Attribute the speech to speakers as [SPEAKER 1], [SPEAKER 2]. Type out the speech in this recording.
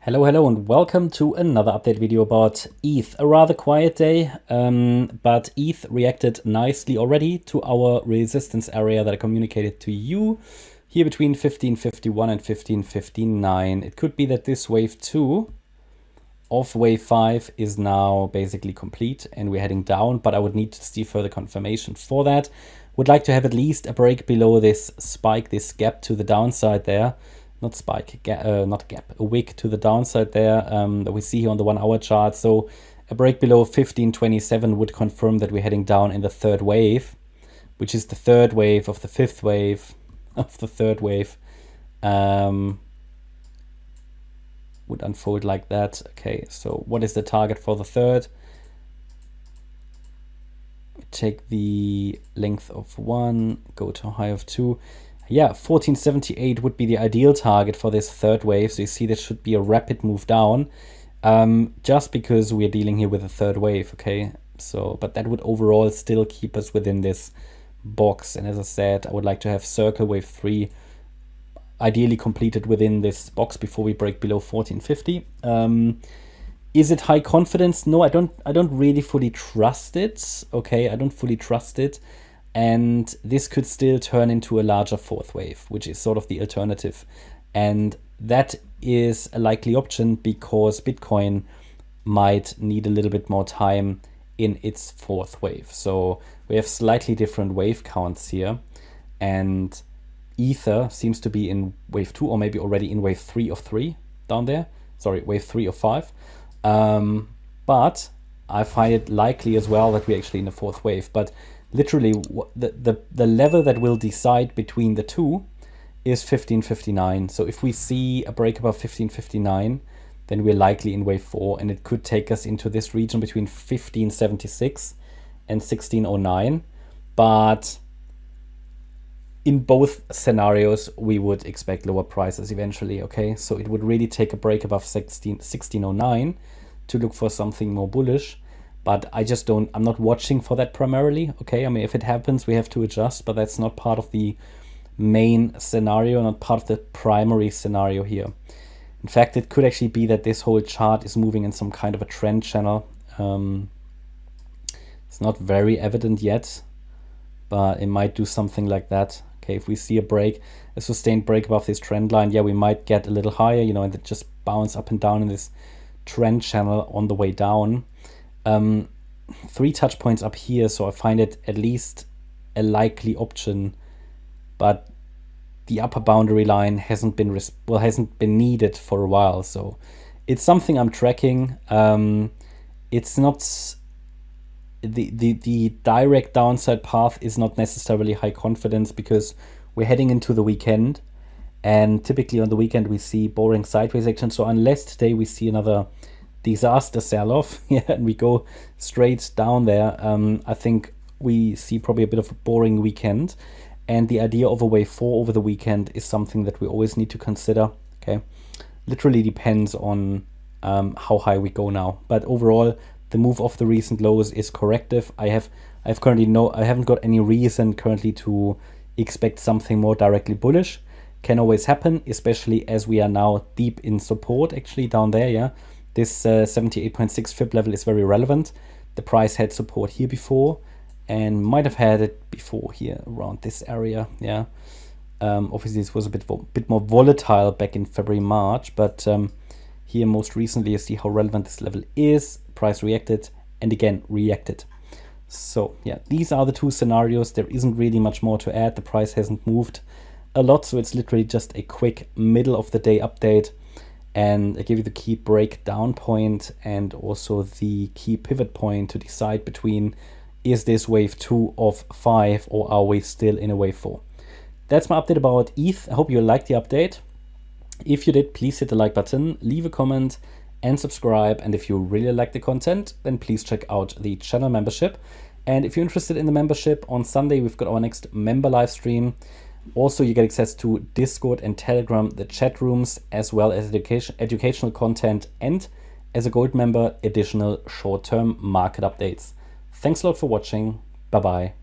[SPEAKER 1] Hello, hello, and welcome to another update video about ETH. A rather quiet day, but ETH reacted nicely already to our resistance area that I communicated to you here between 1551 and 1559. It could be that this wave 2 of wave 5 is now basically complete and we're heading down, but I would need to see further confirmation for that. Would like to have at least a break below this spike, this gap to the downside there. Not spike, not gap, a wick to the downside there that we see here on the 1 hour chart. So a break below 1527 would confirm that we're heading down in the third wave, which is the third wave of the fifth wave of the third wave. Would unfold like that. Okay, so what is the target for the third? Take the length of 1, go to a high of 2. Yeah, 1478 would be the ideal target for this third wave. So you see there should be a rapid move down just because we're dealing here with a third wave, okay? So, but that would overall still keep us within this box. And as I said, I would like to have circle wave 3 ideally completed within this box before we break below 1450. Is it high confidence? No, I don't really fully trust it, okay? I don't fully trust it. And this could still turn into a larger fourth wave, which is sort of the alternative. And that is a likely option because Bitcoin might need a little bit more time in its fourth wave. So we have slightly different wave counts here. And Ether seems to be in wave 2 or maybe already in wave 3 of 3 down there. Sorry, wave 3 of 5. But I find it likely as well that we're actually in the fourth wave. But literally, the level that will decide between the two is 1559. So if we see a break above 1559, then we're likely in wave 4, and it could take us into this region between 1576 and 1609. But in both scenarios, we would expect lower prices eventually, okay? So it would really take a break above 1609 to look for something more bullish. But I'm not watching for that primarily, okay? I mean, if it happens, we have to adjust, but that's not part of the main scenario, not part of the primary scenario here. In fact, it could actually be that this whole chart is moving in some kind of a trend channel. It's not very evident yet, but it might do something like that. Okay, if we see a sustained break above this trend line, yeah, we might get a little higher, you know, and it just bounce up and down in this trend channel on the way down. 3 touch points up here, so I find it at least a likely option, but the upper boundary line hasn't been needed for a while, so it's something I'm tracking. It's not the direct downside path is not necessarily high confidence because we're heading into the weekend, and typically on the weekend we see boring sideways action. So unless today we see another disaster sell-off, yeah, and we go straight down there, I think we see probably a bit of a boring weekend, and the idea of a wave 4 over the weekend is something that we always need to consider, okay? Literally depends on how high we go now, but overall the move off the recent lows is corrective. I haven't got any reason currently to expect something more directly bullish. Can always happen, especially as we are now deep in support actually down there, yeah. This 78.6 fib level is very relevant. The price had support here before and might have had it before here around this area. Yeah, obviously this was a bit more volatile back in February, March, but here most recently you see how relevant this level is. Price reacted and again reacted. So yeah, these are the two scenarios. There isn't really much more to add. The price hasn't moved a lot, so it's literally just a quick middle of the day update. And I give you the key breakdown point and also the key pivot point to decide between, is this wave 2 of 5 or are we still in a wave 4? That's my update about ETH. I hope you liked the update. If you did, please hit the like button, leave a comment and subscribe. And if you really like the content, then please check out the channel membership. And if you're interested in the membership, on Sunday we've got our next member live stream. Also, you get access to Discord and Telegram, the chat rooms, as well as educational content, and as a gold member, additional short-term market updates. Thanks a lot for watching. Bye-bye.